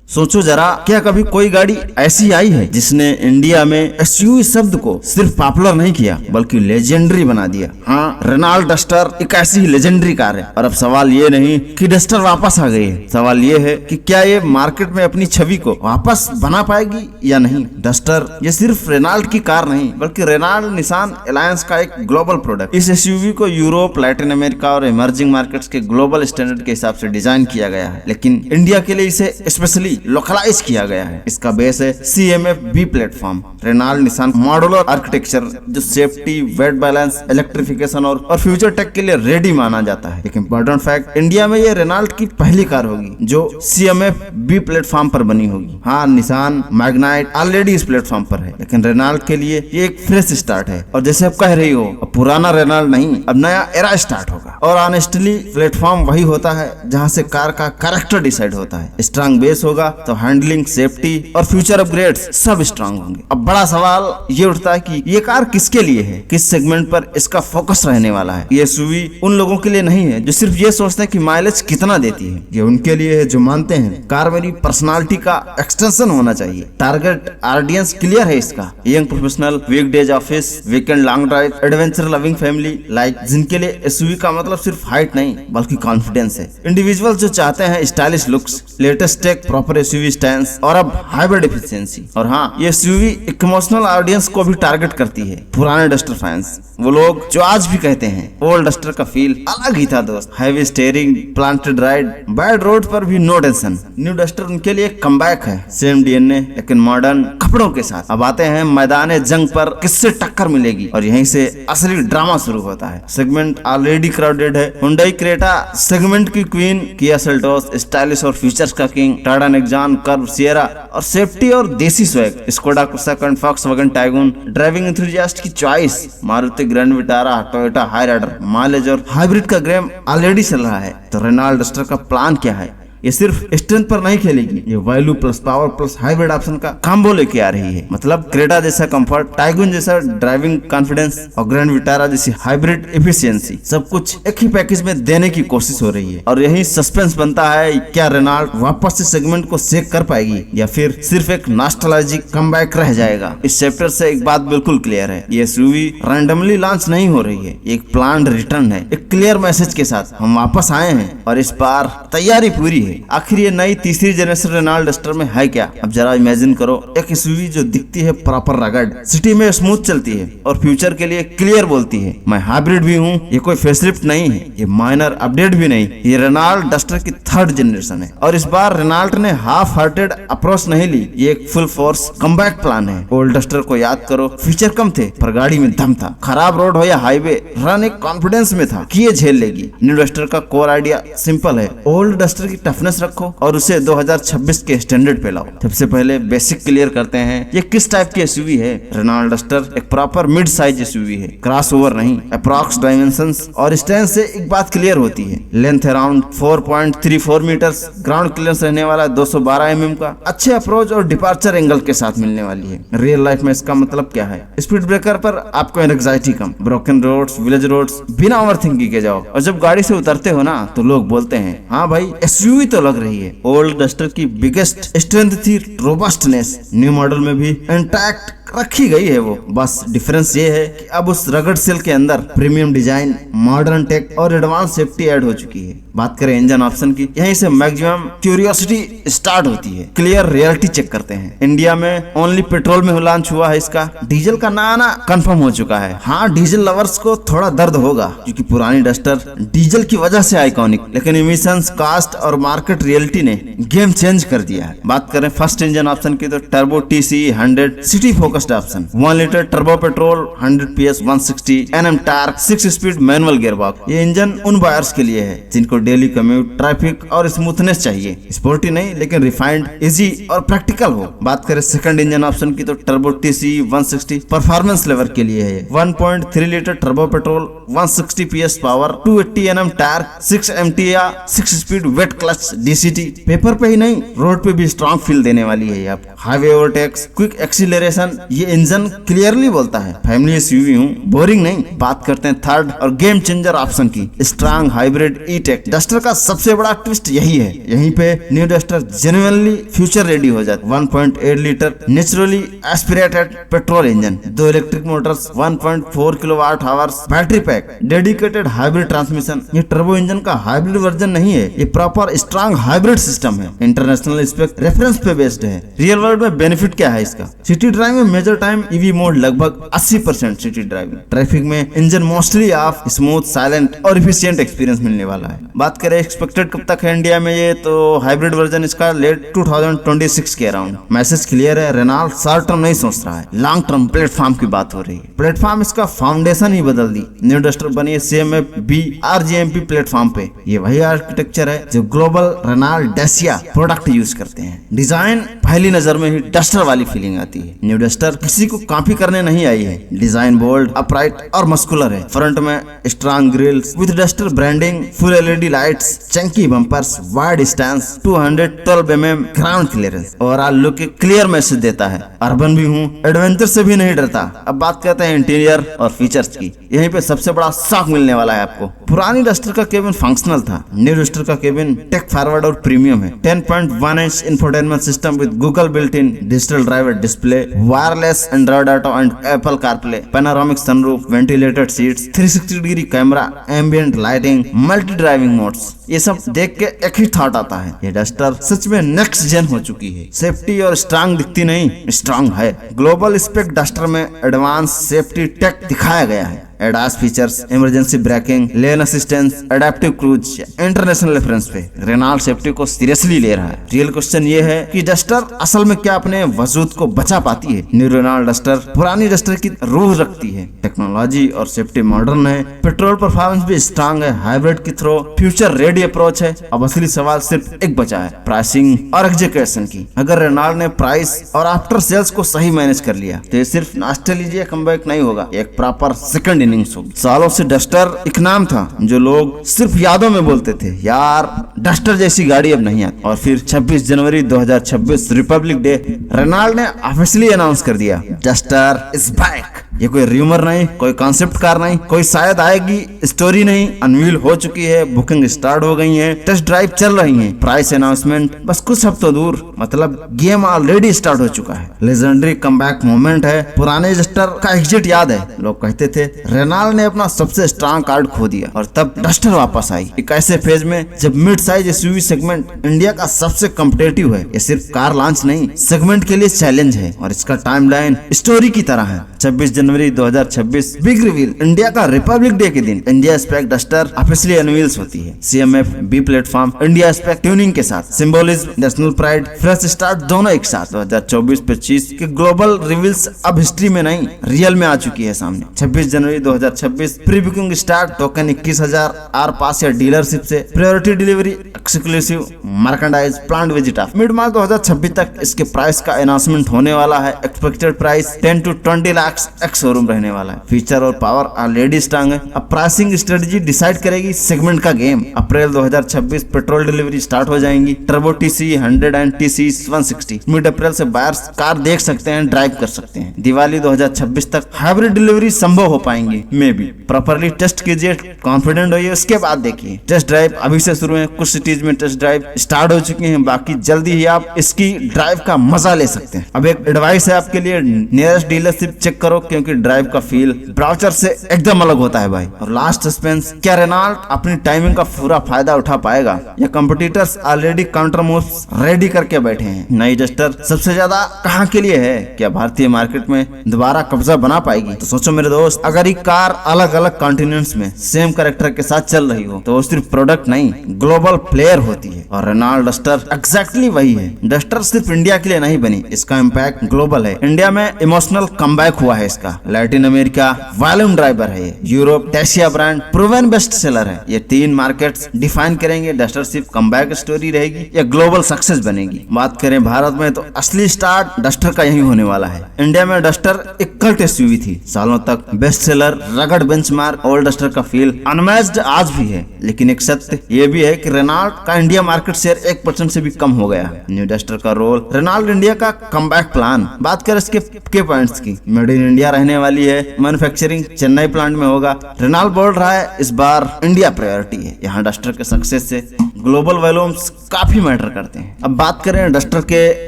सोचो जरा, क्या कभी कोई गाड़ी ऐसी आई है जिसने इंडिया में एसयूवी शब्द को सिर्फ पॉपुलर नहीं किया बल्कि लेजेंडरी बना दिया। हाँ, रेनॉल्ट डस्टर एक ऐसी ही लेजेंडरी कार है। और अब सवाल ये नहीं कि डस्टर वापस आ गई है, सवाल ये है कि क्या ये मार्केट में अपनी छवि को वापस बना पाएगी या नहीं। डस्टर ये सिर्फ रेनॉल्ट की कार नहीं बल्कि रेनॉल्ट निसान अलायंस का एक ग्लोबल प्रोडक्ट। इस एसयूवी को यूरोप, लैटिन अमेरिका और इमर्जिंग मार्केट्स के ग्लोबल स्टैंडर्ड के हिसाब से डिजाइन किया गया है, लेकिन इंडिया के लिए इसे स्पेशली लोकलाइज किया गया है। इसका बेस है CMF-B platform, Renault Nissan modular architecture, जो सेफ्टी, वेट बैलेंस, इलेक्ट्रिफिकेशन और फ्यूचर टेक के लिए रेडी माना जाता है। एक इम्पोर्टेंट फैक्ट, इंडिया में ये रेनॉल्ट की पहली कार होगी जो CMF-B प्लेटफॉर्म पर बनी होगी। हाँ, निसान मैग्नाइट ऑलरेडी इस प्लेटफॉर्म पर है, लेकिन रेनॉल्ट के लिए ये एक फ्रेश स्टार्ट है। और जैसे आप कह रही हो, अब पुराना रेनॉल्ट नहीं, अब नया एरा स्टार्ट होगा। और ऑनेस्टली प्लेटफॉर्म वही होता है जहाँ से कार का कैरेक्टर डिसाइड होता है। स्ट्रांग बेस होगा तो हैंडलिंग, सेफ्टी और फ्यूचर अपग्रेड्स सब स्ट्रांग होंगे। अब बड़ा सवाल ये उठता है कि ये कार किसके लिए है, किस सेगमेंट पर इसका फोकस रहने वाला है। ये एसयूवी उन लोगों के लिए नहीं है जो सिर्फ ये सोचते हैं कि माइलेज कितना देती है। ये उनके लिए है जो मानते हैं कार मेरी पर्सनालिटी का एक्सटेंशन होना चाहिए। टारगेट ऑडियंस क्लियर है इसका, young professional, weekdays office, weekend long drive, adventure loving family like, जिनके लिए एसयूवी का मतलब सिर्फ हाइट नहीं बल्कि कॉन्फिडेंस है। इंडिविजुअल जो चाहते हैं stylish looks, latest tech, proper SUV stand और अब हाइब्रिड एफिशिएंसी। और हाँ, ये एसयूवी एक इमोशनल ऑडियंस को भी टारगेट करती है। पुराने डस्टर फैंस, वो लोग जो आज भी कहते हैं ओल्ड डस्टर का फील अलग ही था दोस्त। Heavy steering, planted ride, bad road पर भी नो टेंशन। न्यू डस्टर उनके लिए कमबैक है, सेम डीएनए लेकिन मॉडर्न कपड़ों के साथ। अब आते हैं मैदान जंग पर, किससे टक्कर मिलेगी, और यहीं से असली ड्रामा शुरू होता है। सेगमेंट ऑलरेडी क्राउडेड है। हुंडई क्रेटा सेगमेंट की क्वीन, किया सेल्टोस स्टाइलिश और फीचर्स का king, Tata Nexon, Curvv, Sierra और सेफ्टी और देसी swag, Skoda Kushaq, Volkswagen Taigun driving enthusiast की choice, Maruti Grand Vitara, Toyota Hyryder, mileage और हाइब्रिड का गेम ऑलरेडी चल रहा है। तो रेनॉल्ट डस्टर का प्लान क्या है? ये सिर्फ स्ट्रेंथ पर नहीं खेलेगी, ये value plus power plus hybrid option का कॉम्बो लेके आ रही है। मतलब क्रेटा जैसा कंफर्ट, टाइगून जैसा ड्राइविंग कॉन्फिडेंस और ग्रैंड विटारा जैसी हाइब्रिड एफिशिएंसी, सब कुछ एक ही पैकेज में देने की कोशिश हो रही है। और यही सस्पेंस बनता है, क्या रेनॉल्ट वापस इस सेगमेंट को शेक कर पाएगी या फिर सिर्फ एक नॉस्टैल्जिक कमबैक रह जाएगा। इस चैप्टर से एक बात बिल्कुल क्लियर है, ये एसयूवी रैंडमली लॉन्च नहीं हो रही है, एक प्लान्ड रिटर्न है। एक क्लियर मैसेज के साथ हम वापस आए हैं और इस बार तैयारी पूरी है। आखिर ये नई तीसरी जनरेशन रेनॉल्ट डस्टर में है क्या? अब जरा इमेजिन करो, एक एसयूवी जो दिखती है प्रॉपर रगड़, सिटी में स्मूथ चलती है और फ्यूचर के लिए क्लियर बोलती है मैं हाइब्रिड भी हूँ। ये कोई फेसलिफ्ट नहीं है, ये माइनर अपडेट भी नहीं, ये रेनॉल्ट डस्टर की थर्ड जनरेशन है। और इस बार रेनॉल्ट ने हाफ हार्टेड अप्रोच नहीं ली, ये एक फुल फोर्स कमबैक प्लान है। ओल्ड डस्टर को याद करो, फीचर कम थे पर गाड़ी में दम था। खराब रोड हो या हाईवे, रन एक कॉन्फिडेंस में था कि ये झेल लेगी। न्यू डस्टर का कोर आइडिया सिंपल है, ओल्ड डस्टर की टफनेस रखो और उसे 2026 के स्टैंडर्ड पे लाओ। सबसे पहले बेसिक क्लियर करते हैं, ये किस टाइप की एसयूवी है। रेनॉल्ट डस्टर एक प्रॉपर मिड साइज एसयूवी है, क्रॉसओवर नहीं। अप्रॉक्स डायमेंशंस और स्टैंड से एक बात क्लियर होती है, length around 4.34 metres, ground clearance रहने वाला 212 mm का, अच्छे अप्रोच और डिपार्चर एंगल के साथ मिलने वाली है। रियल लाइफ में इसका मतलब क्या है? स्पीड ब्रेकर पर आपको एंग्जाइटी कम, ब्रोकन रोड्स, विलेज रोड्स, बिना ओवरथिंकिंग के जाओ। और जब गाड़ी से उतरते हो ना तो लोग बोलते हैं हाँ भाई एसयूवी तो लग रही है। ओल्ड डस्टर की बिगेस्ट स्ट्रेंथ थी रोबस्टनेस, न्यू मॉडल में भी इंटैक्ट रखी गई है वो। बस डिफरेंस ये है कि अब उस रगड़ सेल के अंदर प्रीमियम डिजाइन, मॉडर्न टेक और एडवांस सेफ्टी ऐड हो चुकी है। बात करें इंजन ऑप्शन की, यहीं से मैक्सिमम क्यूरियोसिटी स्टार्ट होती है। क्लियर रियलिटी चेक करते हैं, इंडिया में ओनली पेट्रोल में लॉन्च हुआ है इसका, डीजल का ना आना कंफर्म हो चुका है। हाँ, डीजल लवर्स को थोड़ा दर्द होगा क्योंकि पुरानी डस्टर डीजल की वजह से आइकॉनिक, लेकिन इमिशंस, कास्ट और मार्केट रियलिटी ने गेम चेंज कर दिया है। बात करें फर्स्ट इंजन ऑप्शन की तो turbo TCE 100 city focused option, 1 litre turbo petrol, 100 PS, 160 Nm torque, 6 speed manual gearbox. ये इंजन उन बायर्स के लिए है जिनको डेली कम्यूट, ट्रैफिक और स्मूथनेस चाहिए, स्पोर्टी नहीं लेकिन रिफाइंड, इजी और प्रैक्टिकल हो। बात करें सेकंड इंजन ऑप्शन की तो टर्बो TCE 160 परफॉर्मेंस लेवल के लिए है, 1.3 litre turbo petrol, 160 PS power, 280 Nm torque, 6 MT या 6 speed wet clutch plus DCT paper पे ही नहीं रोड पे भी स्ट्रॉन्ग फील देने वाली है। आप हाईवे ओवरटेक्स, क्विक एक्सीलरेशन, ये इंजन क्लियरली बोलता है फैमिली एसयूवी हूँ, बोरिंग नहीं। बात करते हैं थर्ड और गेम चेंजर ऑप्शन की, स्ट्रॉन्ग हाइब्रिड ई-टेक। डस्टर का सबसे बड़ा ट्विस्ट यही है, यहीं पे new duster genuinely future ready हो जाता है। 1.8 litre naturally aspirated petrol engine, 2 electric Motors, 1.4 kilowatt hours battery pack, dedicated hybrid transmission. ये टर्बो इंजन का हाइब्रिड वर्जन नहीं है, ये प्रॉपर स्ट्रॉन्ग हाइब्रिड सिस्टम है। इंटरनेशनल स्पेक रेफरेंस पे बेस्ड है। रियल वर्ल्ड में बेनिफिट क्या है इसका? सिटी ड्राइव में मेजर टाइम ईवी मोड लगभग 80% सिटी ड्राइविंग। ट्रैफिक में engine mostly of, smooth, silent और इफिशिएंट एक्सपीरियंस मिलने वाला है। बात करें एक्सपेक्टेड कब तक है इंडिया में, ये तो हाइब्रिड वर्जन इसका लेट 2026 के अराउंड। मैसेज क्लियर है, रेनॉल्ट शॉर्ट टर्म नहीं सोच रहा है, लॉन्ग टर्म प्लेटफॉर्म की बात हो रही है। प्लेटफॉर्म इसका फाउंडेशन ही बदल दी। न्यू डस्टर बनी है CMF-B RGMP प्लेटफॉर्म पे। ये वही आर्किटेक्चर है जो global Renault Dacia product use करते हैं। डिजाइन पहली नजर में ही डस्टर वाली फीलिंग आती है। न्यू डस्टर किसी को कॉपी करने नहीं आई है। डिजाइन बोल्ड, अपराइट और मस्कुलर है। फ्रंट में strong grilles with Duster branding, full LED lights, chunky bumpers, wide stand, 212 mm ground clearance. Overall look clear message देता है, अर्बन भी हूँ, एडवेंचर से भी नहीं डरता। अब बात करते हैं इंटीरियर और फीचर्स की। यहीं पे सबसे बड़ा शॉक मिलने वाला है आपको। पुरानी डस्टर का केबिन फंक्शनल था, न्यू डस्टर का केबिन टेक फॉरवर्ड और प्रीमियम है। 10.1 inch infotainment system with Google built in, digital driver display, wireless Android auto and Apple CarPlay, panoramic sunroof, ventilated seats, 360 degree camera, ambient lighting, multi driving modes. ये सब देख के एक ही thought आता है, ये डस्टर सच में नेक्स्ट जेन हो चुकी है। सेफ्टी और स्ट्रॉन्ग दिखती नहीं, स्ट्रॉन्ग है। ग्लोबल स्पेक डस्टर में एडवांस सेफ्टी टेक दिखाया गया है। ADAS features, emergency braking, lane assistance, adaptive cruise. International reference पे रेनॉल्ट सेफ्टी को सीरियसली ले रहा है। रियल क्वेश्चन ये है कि डस्टर असल में क्या अपने वजूद को बचा पाती है? न्यू रेनॉल्ट डस्टर पुरानी डस्टर की रूह रखती है। टेक्नोलॉजी और सेफ्टी मॉडर्न है, पेट्रोल परफॉर्मेंस भी स्ट्रॉन्ग है, हाइब्रिड की थ्रो फ्यूचर रेडी अप्रोच है। अब असली सवाल सिर्फ एक बचा है, प्राइसिंग और एग्जीक्यूशन की। अगर रेनॉल्ट ने प्राइस और आफ्टर सेल्स को सही मैनेज कर लिया तो ये सिर्फ नॉस्टैल्जिया कमबैक नहीं होगा, एक प्रॉपर सेकंड इनिंग्स होगी। सालों से डस्टर एक नाम था जो लोग सिर्फ यादों में बोलते थे, यार डस्टर जैसी गाड़ी अब नहीं आती। और फिर 26 जनवरी 2026 रिपब्लिक डे रेनॉल्ट ने ऑफिशियली अनाउंस कर दिया, डस्टर इज बैक। ये कोई र्यूमर नहीं, कोई कॉन्सेप्ट कार नहीं, कोई शायद आएगी स्टोरी नहीं, अनवील हो चुकी है, बुकिंग स्टार्ट हो गई है, टेस्ट ड्राइव चल रही है, प्राइस अनाउंसमेंट बस कुछ हफ्तों दूर। मतलब गेम ऑलरेडी स्टार्ट हो चुका है। लेजेंडरी कमबैक मोमेंट है। पुराने डस्टर का एग्जिट याद है, लोग कहते थे रेनॉल्ट ने अपना सबसे स्ट्रॉन्ग कार्ड खो दिया और तब डस्टर वापस आई। एक ऐसे फेज में जब mid size SUV segment India का सबसे कॉम्पिटिटिव है। ये सिर्फ कार लॉन्च नहीं, सेगमेंट के लिए चैलेंज है और इसका टाइमलाइन स्टोरी की तरह है। 26 जनवरी 2026 बिग रिवील, इंडिया का रिपब्लिक डे के दिन India spec Duster officially unveils होती है। CMF-B platform India spec tuning के साथ, symbolism, national pride, fresh start दोनों एक साथ। 2024-25 के ग्लोबल रिवील्स अब हिस्ट्री में नहीं रियल में आ चुकी है सामने। 26 जनवरी 2026 प्री बुकिंग स्टार्ट, टोकन 21,000 आर पास या डीलरशिप से, priority delivery, exclusive merchandise, plant visit. Mid मार्च 2026 तक इसके प्राइस का अनाउंसमेंट होने वाला है। Expected price 10 to 20 lakh ex showroom रहने वाला है। फीचर और पावर ऑलरेडी स्ट्रांग है। अब प्राइसिंग स्ट्रेटजी डिसाइड करेगी सेगमेंट का गेम। अप्रैल 2026 पेट्रोल डिलीवरी स्टार्ट हो जाएंगी। Turbo TC 100 and TC 160 mid अप्रैल से बायर्स कार देख सकते हैं, ड्राइव कर सकते हैं। दिवाली 2026 तक हाइब्रिड डिलीवरी संभव हो पाएंगी। मे बी प्रॉपर्ली टेस्ट कीजिए, कॉन्फिडेंट होइए, उसके बाद देखिए। टेस्ट ड्राइव अभी से शुरू है, कुछ सिटीज में टेस्ट ड्राइव स्टार्ट हो चुकी हैं, बाकी जल्दी ही आप इसकी ड्राइव का मजा ले सकते हैं। अब एक एडवाइस है आपके लिए, नियरेस्ट डीलरशिप चेक करो क्योंकि ड्राइव का फील ब्राउचर से एकदम अलग होता है भाई। और लास्ट सस्पेंस, क्या रेनॉल्ट अपनी टाइमिंग का पूरा फायदा उठा पाएगा या competitors already counter moves ready करके बैठे हैं? नई डस्टर सबसे ज्यादा कहां के लिए है? क्या भारतीय मार्केट में दोबारा कब्जा बना पाएगी? तो सोचो मेरे दोस्त, अगर ये कार अलग अलग कॉन्टिनेंट्स में सेम कैरेक्टर के साथ चल रही हो तो वो सिर्फ प्रोडक्ट नहीं, ग्लोबल प्लेयर होती है। और रेनॉल्ट डस्टर एग्जैक्टली वही है। डस्टर सिर्फ इंडिया के लिए नहीं बनी, इसका इम्पैक्ट ग्लोबल है। इंडिया में इमोशनल कमबैक हुआ है इसका, लैटिन अमेरिका वॉल्यूम ड्राइवर है, Europe Dacia brand proven best seller है। ये 3 मार्केट्स डिफाइन करेंगे डस्टर सिर्फ कमबैक स्टोरी रहेगी या ग्लोबल सक्सेस बनेगी। बात करें भारत में तो असली स्टार्ट डस्टर का यही होने वाला है। इंडिया में डस्टर एक कल्ट एसयूवी थी, सालों तक बेस्ट सेलर, रगड़ बेंचमार्क। ओल्ड डस्टर का फील अनमैच्ड आज भी है, लेकिन एक सत्य ये भी है कि रेनॉल्ट का इंडिया मार्केट शेयर 1% से भी कम हो गया। न्यू डस्टर का रोल, रेनॉल्ट इंडिया का कमबैक प्लान। बात करें इसके के पॉइंट्स की, मेड इन इंडिया रहने वाली है, मैन्युफैक्चरिंग चेन्नई प्लांट में होगा। रेनॉल्ट बोल रहा है इस बार इंडिया प्रायोरिटी है। यहाँ डस्टर के सक्सेस से ग्लोबल वॉल्यूम्स काफी मैटर करते हैं। अब बात करें डस्टर के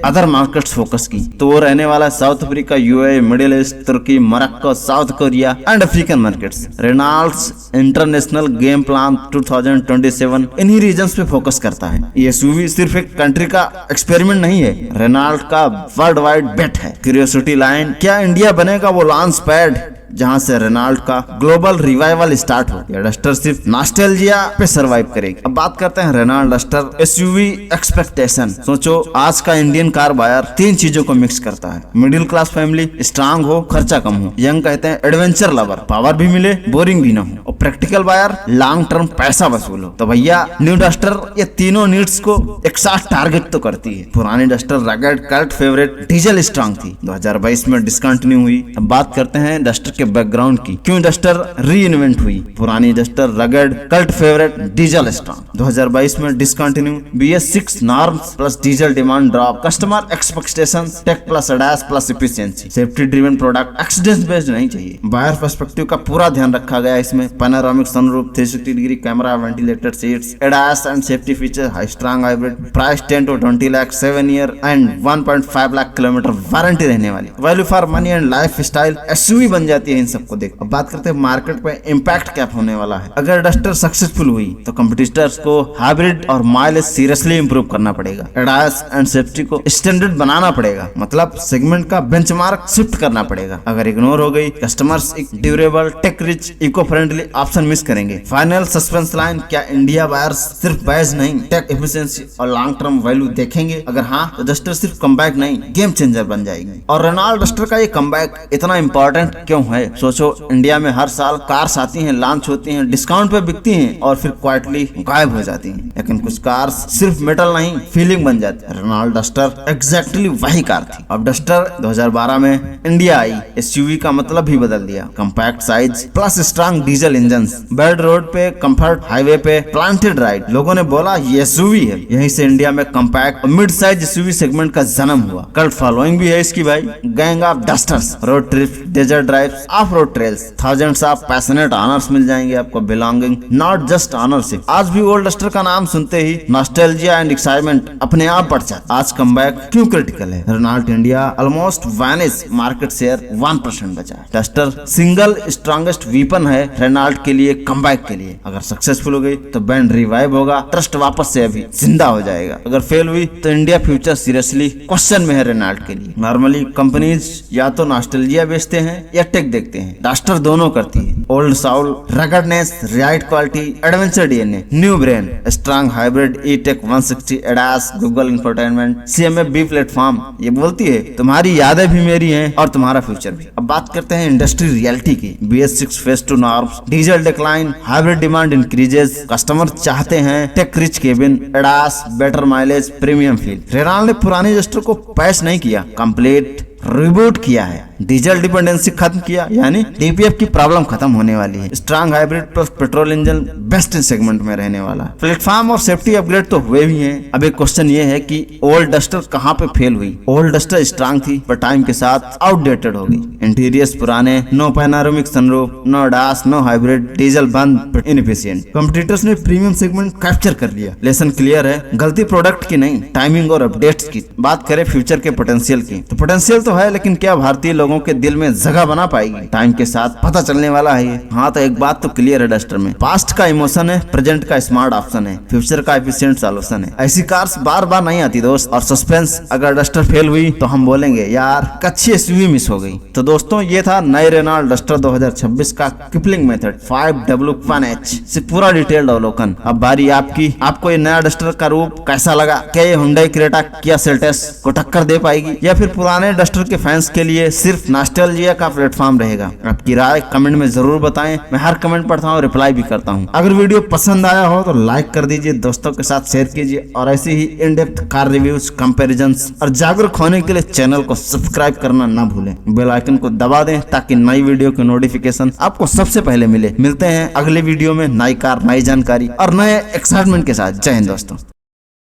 अदर मार्केट्स फोकस की, तो वो रहने वाला है South Africa, UAE, Middle East, तुर्की, Morocco, South Korea and African markets. Renault's international game plan 2027 इन्हीं रीजन्स पे फोकस करता है। ये एसयूवी सिर्फ एक कंट्री का एक्सपेरिमेंट नहीं है, रेनॉल्ट का वर्ल्ड वाइड बेट है। क्यूरियोसिटी लाइन, क्या इंडिया बनेगा वो लॉन्च पैड जहां से रेनॉल्ट का ग्लोबल रिवाइवल स्टार्ट हो। यह डस्टर सिर्फ नॉस्टैल्जिया पे सरवाइव करेगी। अब बात करते हैं रेनॉल्ट डस्टर एसयूवी एक्सपेक्टेशन। सोचो आज का इंडियन कार बायर 3 चीजों को मिक्स करता है, मिडिल क्लास फैमिली, स्ट्रांग हो, खर्चा कम हो, यंग कहते हैं एडवेंचर लवर, पावर भी मिले, बोरिंग भी ना हो, और प्रैक्टिकल बायर, लॉन्ग टर्म पैसा वसूल हो। तो भैया न्यू डस्टर ये तीनों नीड्स को एक साथ टारगेट तो करती है। पुरानी डस्टर रगड़ कल्ट फेवरेट डीजल स्ट्रांग थी, 2022 में डिसकंटिन्यू हुई। अब बात करते हैं डस्टर के बैकग्राउंड की, क्यों डस्टर री इन्वेंट हुई। पुरानी डस्टर रगड़ कल्ट फेवरेट डीजल स्ट्रांग, 2022 में discontinue. BS6 norms plus diesel demand drop, customer expectations, tech plus ADAS plus efficiency, safety driven product, accident based नहीं चाहिए। बायर पर्सपेक्टिव का पूरा ध्यान रखा गया इसमें। Panoramic sunroof, 360 degree camera, ventilated seats, ADAS and safety feature, high strong hybrid, price 10 to 20 lakh, 7 year and 1.5 lakh kilometre warranty रहने वाली। Value for money and life style SUV बन जाती है इन सबको देख। अब बात करते हैं मार्केट पे इम्पैक्ट क्या होने वाला है। अगर डस्टर सक्सेसफुल हुई तो कंपटीटर्स को हाइब्रिड और माइलेज सीरियसली इंप्रूव करना पड़ेगा, एडास एंड सेफ्टी को स्टैंडर्ड बनाना पड़ेगा, मतलब सेगमेंट का बेंचमार्क शिफ्ट करना पड़ेगा। अगर इग्नोर हो गई, कस्टमर्स एक durable, tech rich, eco friendly option miss करेंगे। फाइनल सस्पेंस लाइन, क्या इंडिया बायर्स सिर्फ बैज नहीं, टेक एफिशिएंसी और लॉन्ग टर्म वैल्यू देखेंगे? अगर हाँ तो डस्टर सिर्फ कमबैक नहीं, गेम चेंजर बन जाएगी। और रेनॉल्ट डस्टर का ये कमबैक इतना इंपॉर्टेंट क्यों है? सोचो इंडिया में हर साल कार्स आती हैं, लॉन्च होती हैं, डिस्काउंट पे बिकती हैं और फिर क्वाइटली गायब हो जाती हैं। लेकिन कुछ कार्स सिर्फ मेटल नहीं, फीलिंग बन जाती है। रेनॉल्ट डस्टर एग्जैक्टली वही कार थी। अब डस्टर 2012 में इंडिया आई, एसयूवी का मतलब भी बदल दिया। Compact size plus strong diesel engine, bad road पे कंफर्ट, हाईवे पे प्लांटेड राइड। लोगों ने बोला ये एसयूवी है। यहीं से इंडिया में कम्पैक्ट और मिड साइज एसयूवी सेगमेंट का जन्म हुआ। कल्ट फॉलोइंग भी है इसकी भाई। Gang of Dusters, road trip, desert drives, off road trails, thousands of passionate owners मिल जाएंगे आपको। Belonging, not just ownership. आज भी ओल्ड डस्टर का नाम सुनते ही नॉस्टैल्जिया एंड एक्साइटमेंट अपने आप बढ़ जाता। आज कमबैक क्यों क्रिटिकल है? Renault India almost vanish, market share 1% बचा है। डस्टर सिंगल स्ट्रॉन्गेस्ट वीपन है रेनॉल्ट के लिए, कमबैक के लिए। अगर सक्सेसफुल हो गई तो बैंड रिवाइव होगा, ट्रस्ट वापस से अभी जिंदा हो जाएगा। अगर फेल हुई तो इंडिया फ्यूचर सीरियसली क्वेश्चन में है रेनॉल्ट के लिए। नॉर्मली कंपनीज या तो नॉस्टैल्जिया बेचते हैं या टेक देखते हैं, डस्टर दोनों करती है। Old soul, ruggedness, right quality, adventure DNA, new brain, strong hybrid, E Tech 160, ADAS, Google infotainment, CMF-B platform. ये बोलती है तुम्हारी यादें भी मेरी हैं और तुम्हारा फ्यूचर भी। अब बात करते हैं इंडस्ट्री रियलिटी की। BS6 phase 2 norms, diesel decline, hybrid demand increases, customer चाहते हैं tech rich cabin, ADAS, better mileage, premium feel. Renault ने पुराने डस्टर को पैच नहीं किया, कंप्लीट रिबूट किया है। डीजल डिपेंडेंसी खत्म किया, यानी DPF की प्रॉब्लम खत्म होने वाली है। Strong hybrid plus petrol engine best segment में रहने वाला है। प्लेटफॉर्म और सेफ्टी अपग्रेड तो हुए भी हैं। अब एक क्वेश्चन ये है कि ओल्ड डस्टर कहाँ पे फेल हुई? ओल्ड डस्टर स्ट्रांग थी पर टाइम के साथ आउटडेटेड हो गई। इंटीरियर्स पुराने, no panoramic sunroof, no ADAS, no hybrid, diesel बंद, इनएफिशिएंट। कंपटीटर्स ने प्रीमियम सेगमेंट कैप्चर कर लिया। लेसन क्लियर है, गलती प्रोडक्ट की नहीं, टाइमिंग और अपडेट्स की। बात करें फ्यूचर के पोटेंशियल की, तो पोटेंशियल तो है, लेकिन क्या भारतीय लोगों के दिल में जगह बना पाएगी? टाइम के साथ पता चलने वाला है ये। हाँ तो एक बात तो क्लियर है डस्टर में, पास्ट का इमोशन है, प्रेजेंट का स्मार्ट ऑप्शन है, फ्यूचर का एफिशिएंट सॉल्यूशन है। ऐसी कार्स बार बार नहीं आती दोस्त। और सस्पेंस, अगर डस्टर फेल हुई तो हम बोलेंगे यार कच्ची एसयूवी मिस हो गई। तो दोस्तों ये था नए रेनॉल्ट डस्टर 2026 का किपलिंग मेथड 5W1H से पूरा डिटेल्ड अवलोकन। अब बारी आपकी, आपको ये नया डस्टर का रूप कैसा लगा? क्या ये हुंडई क्रेटा, किया सेल्टोस को टक्कर दे पाएगी या फिर पुराने डस्टर के फैंस के लिए सिर्फ नॉस्टैल्जिया का प्लेटफॉर्म रहेगा। आपकी राय कमेंट में जरूर बताएं, मैं हर कमेंट पढ़ता हूँ, रिप्लाई भी करता हूँ। अगर वीडियो पसंद आया हो तो लाइक कर दीजिए, दोस्तों के साथ शेयर कीजिए और ऐसे ही in depth car reviews, comparisons और जागरूक होने के लिए चैनल को सब्सक्राइब करना ना भूलें। बेल आइकन को दबा दें ताकि नई वीडियो की नोटिफिकेशन आपको सबसे पहले मिले। मिलते हैं अगले वीडियो में नई कार, नई जानकारी और नए एक्साइटमेंट के साथ। जय हिंद दोस्तों।